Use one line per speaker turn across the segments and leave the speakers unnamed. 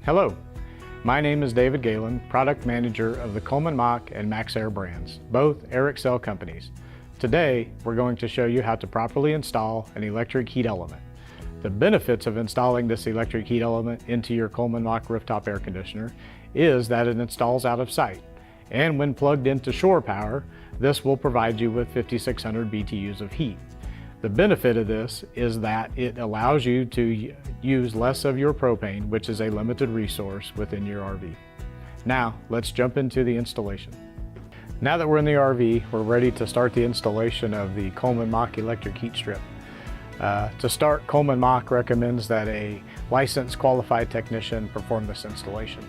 Hello, my name is David Galen, Product Manager of the Coleman-Mach and MaxAir brands, both air excel companies. Today, we're going to show you how to properly install an electric heat element. The benefits of installing this electric heat element into your Coleman-Mach rooftop air conditioner is that it installs out of sight. And when plugged into shore power, this will provide you with 5,600 BTUs of heat. The benefit of this is that it allows you to use less of your propane, which is a limited resource within your RV. Now, let's jump into the installation. Now that we're in the RV, we're ready to start the installation of the Coleman-Mach Electric Heat Strip. To start, Coleman-Mach recommends that a licensed qualified technician perform this installation.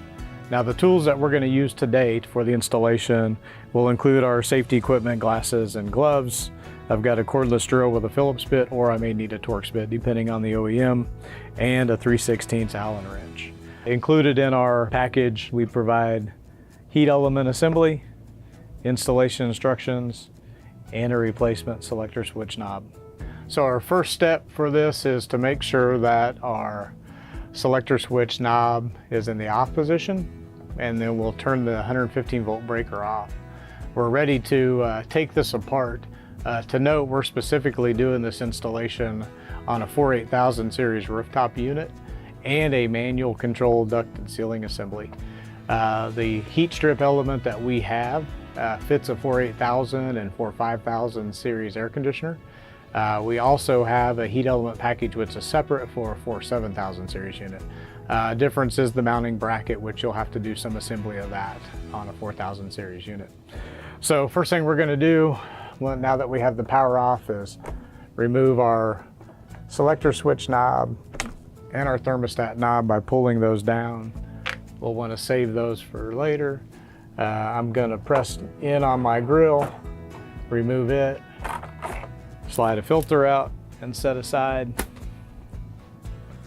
Now, the tools that we're going to use today for the installation will include our safety equipment, glasses, and gloves. I've got a cordless drill with a Phillips bit, or I may need a Torx bit depending on the OEM, and a 3/16 Allen wrench. Included in our package, we provide heat element assembly, installation instructions, and a replacement selector switch knob. So our first step for this is to make sure that our selector switch knob is in the off position, and then we'll turn the 115 volt breaker off. We're ready to take this apart. To note, we're specifically doing this installation on a 48000 series rooftop unit and a manual control ducted ceiling assembly. The heat strip element that we have fits a 48000 and 45000 series air conditioner. We also have a heat element package which is separate for a 47000 series unit. Difference is the mounting bracket, which you'll have to do some assembly of that on a 4000 series unit. So first thing we're going to do, now that we have the power off, is remove our selector switch knob and our thermostat knob by pulling those down. We'll want to save those for later. I'm going to press in on my grill, remove it, slide a filter out and set aside.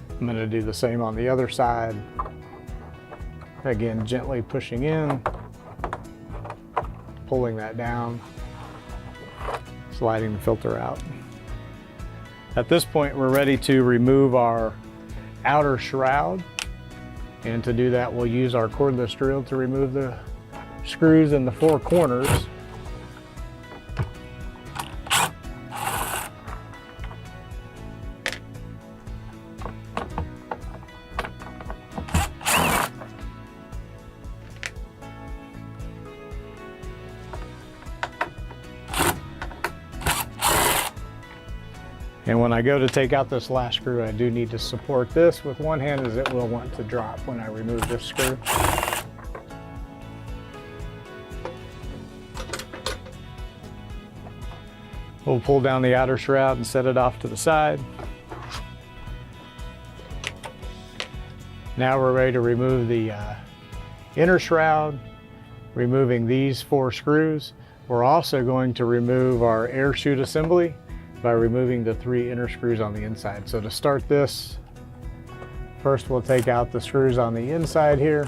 I'm going to do the same on the other side. Again, gently pushing in, pulling that down, sliding the filter out. At this point, we're ready to remove our outer shroud. And to do that, we'll use our cordless drill to remove the screws in the four corners. And when I go to take out this last screw, I do need to support this with one hand, as it will want to drop when I remove this screw. We'll pull down the outer shroud and set it off to the side. Now we're ready to remove the inner shroud, removing these four screws. We're also going to remove our air chute assembly by removing the three inner screws on the inside. So to start this, first we'll take out the screws on the inside here,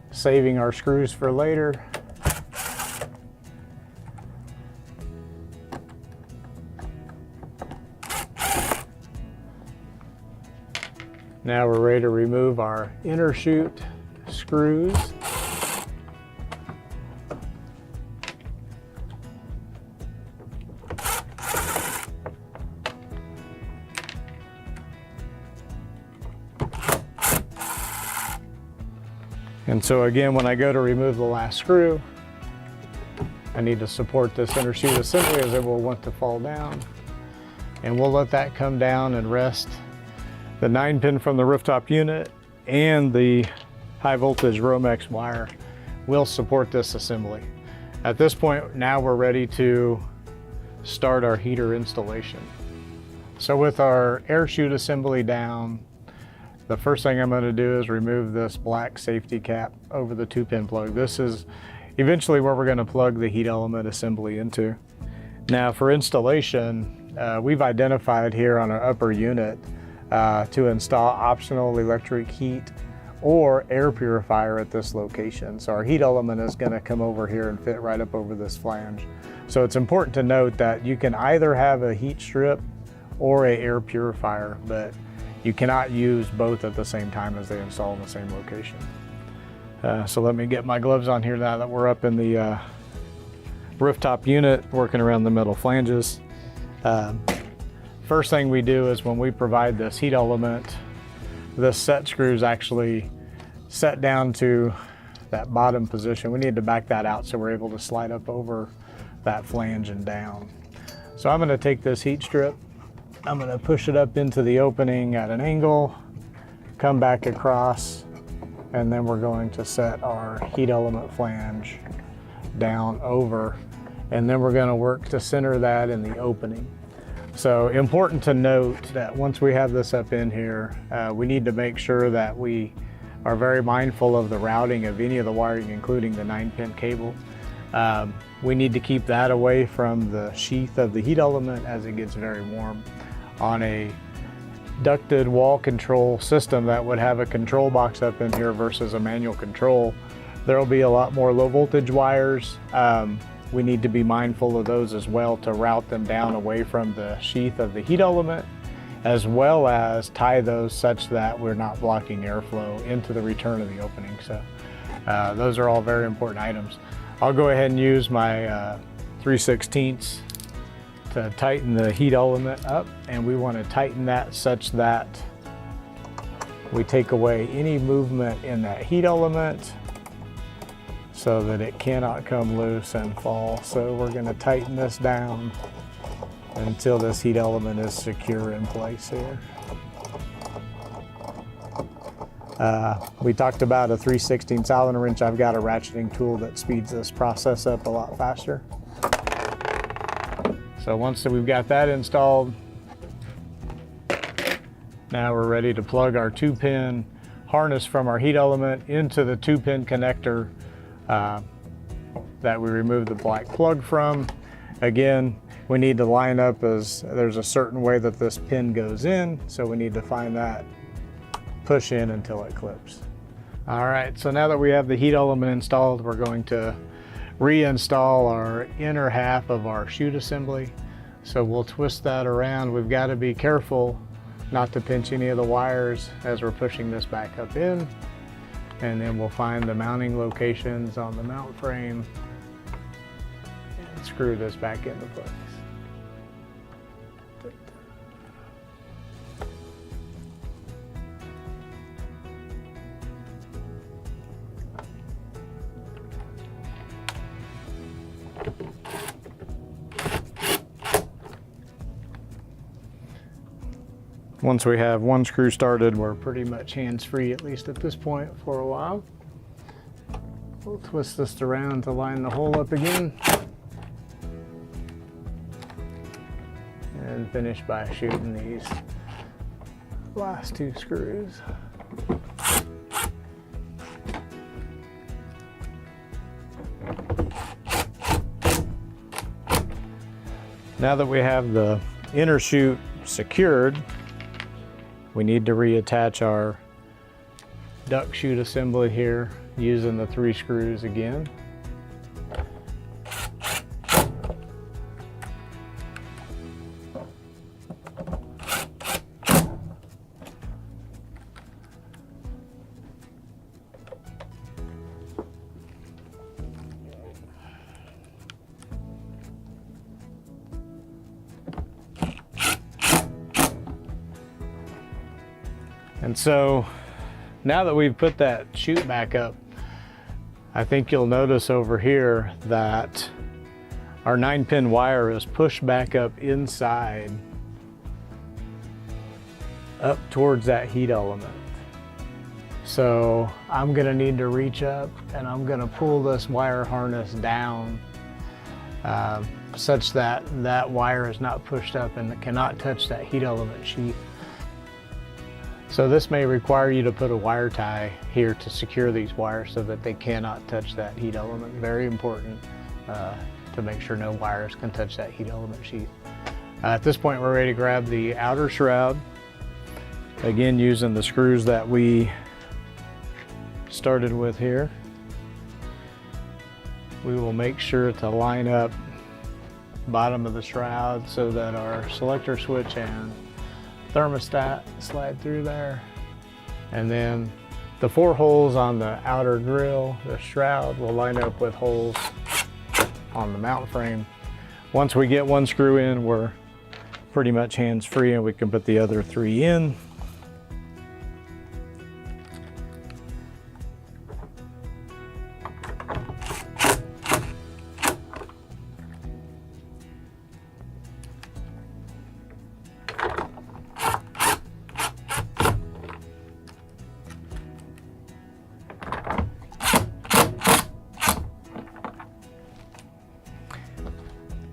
saving our screws for later. Now we're ready to remove our inner chute screws. And so again, when I go to remove the last screw, I need to support this inner chute assembly, as it will want to fall down. And we'll let that come down and rest. The 9-pin from the rooftop unit and the high voltage Romex wire will support this assembly. At this point, now we're ready to start our heater installation. So with our air chute assembly down, the first thing I'm going to do is remove this black safety cap over the 2-pin plug. This is eventually where we're going to plug the heat element assembly into. Now for installation, we've identified here on our upper unit to install optional electric heat or air purifier at this location. So our heat element is going to come over here and fit right up over this flange. So it's important to note that you can either have a heat strip or a air purifier, but you cannot use both at the same time as they install in the same location. So let me get my gloves on here now that we're up in the rooftop unit working around the metal flanges. First thing we do is when we provide this heat element, this set screw is actually set down to that bottom position. We need to back that out so we're able to slide up over that flange and down. So I'm going to take this heat strip, I'm going to push it up into the opening at an angle, come back across, and then we're going to set our heat element flange down over, and then we're going to work to center that in the opening. So important to note that once we have this up in here, we need to make sure that we are very mindful of the routing of any of the wiring, including the 9-pin cable. We need to keep that away from the sheath of the heat element as it gets very warm. On a ducted wall control system that would have a control box up in here versus a manual control, there will be a lot more low voltage wires. We need to be mindful of those as well to route them down away from the sheath of the heat element, as well as tie those such that we're not blocking airflow into the return of the opening. So those are all very important items. I'll go ahead and use my 3/16 to tighten the heat element up, and we want to tighten that such that we take away any movement in that heat element so that it cannot come loose and fall. So we're going to tighten this down until this heat element is secure in place here. We talked about a 3/16 Allen wrench. I've got a ratcheting tool that speeds this process up a lot faster. So once we've got that installed, now we're ready to plug our 2-pin harness from our heat element into the 2-pin connector that we removed the black plug from. Again, we need to line up as there's a certain way that this pin goes in, so we need to find that, push in until it clips. All right, so now that we have the heat element installed, we're going to reinstall our inner half of our chute assembly. So we'll twist that around. We've got to be careful not to pinch any of the wires as we're pushing this back up in. And then we'll find the mounting locations on the mount frame and screw this back into place. Once we have one screw started, we're pretty much hands-free, at least at this point, for a while. We'll twist this around to line the hole up again. And finish by shooting these last 2 screws. Now that we have the inner chute secured, we need to reattach our duct chute assembly here using the 3 screws again. And so now that we've put that chute back up, I think you'll notice over here that our 9-pin wire is pushed back up inside, up towards that heat element. So I'm gonna need to reach up and I'm gonna pull this wire harness down such that that wire is not pushed up and cannot touch that heat element sheath. So this may require you to put a wire tie here to secure these wires so that they cannot touch that heat element. Very important to make sure no wires can touch that heat element sheath. At this point, we're ready to grab the outer shroud. Again, using the screws that we started with here. We will make sure to line up bottom of the shroud so that our selector switch and thermostat slide through there. And then the 4 holes on the outer grill, the shroud, will line up with holes on the mount frame. Once we get 1 screw in, we're pretty much hands-free and we can put the other 3 in.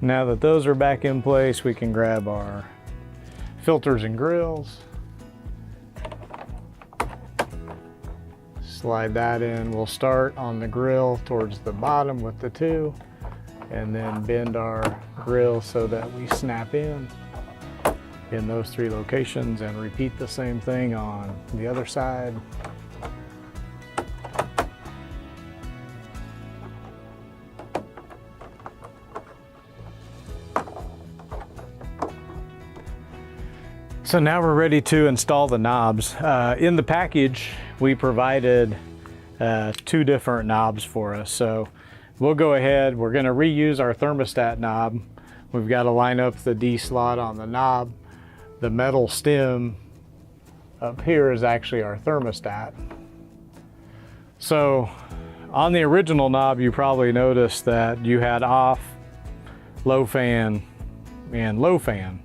Now that those are back in place, we can grab our filters and grills. Slide that in. We'll start on the grill towards the bottom with the 2, and then bend our grill so that we snap in those 3 locations, and repeat the same thing on the other side. So now we're ready to install the knobs. In the package, we provided 2 different knobs for us. So we'll go ahead, we're gonna reuse our thermostat knob. We've got to line up the D slot on the knob. The metal stem up here is actually our thermostat. So on the original knob, you probably noticed that you had off, low fan, and low fan.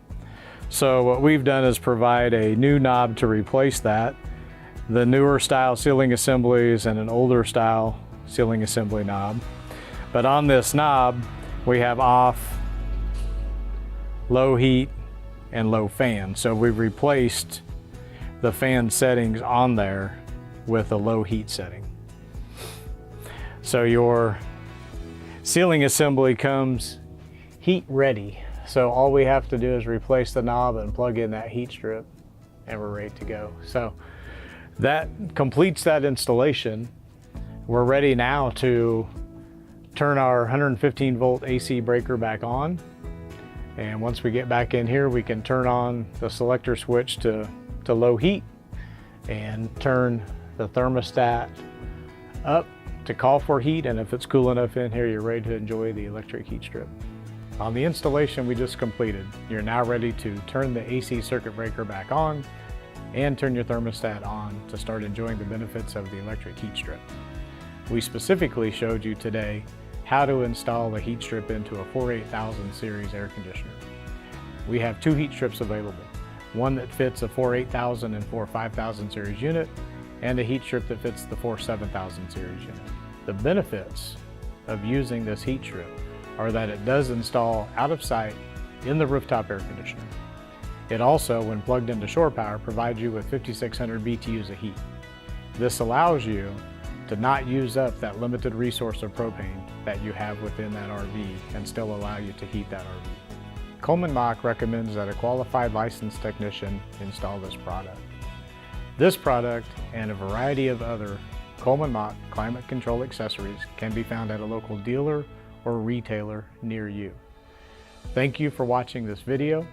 So what we've done is provide a new knob to replace that. The newer style sealing assemblies and an older style sealing assembly knob. But on this knob, we have off, low heat, and low fan. So we've replaced the fan settings on there with a low heat setting. So your sealing assembly comes heat ready. So all we have to do is replace the knob and plug in that heat strip and we're ready to go. So that completes that installation. We're ready now to turn our 115 volt AC breaker back on. And once we get back in here, we can turn on the selector switch to low heat and turn the thermostat up to call for heat. And if it's cool enough in here, you're ready to enjoy the electric heat strip. On the installation we just completed, you're now ready to turn the AC circuit breaker back on and turn your thermostat on to start enjoying the benefits of the electric heat strip. We specifically showed you today how to install a heat strip into a 48000 series air conditioner. We have 2 heat strips available, one that fits a 48000 and 45000 series unit, and a heat strip that fits the 47000 series unit. The benefits of using this heat strip are that it does install out of sight in the rooftop air conditioner. It also, when plugged into shore power, provides you with 5600 BTUs of heat. This allows you to not use up that limited resource of propane that you have within that RV and still allow you to heat that RV. Coleman-Mach recommends that a qualified licensed technician install this product. This product and a variety of other Coleman-Mach climate control accessories can be found at a local dealer or retailer near you. Thank you for watching this video.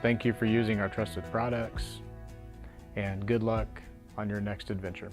Thank you for using our trusted products, and good luck on your next adventure.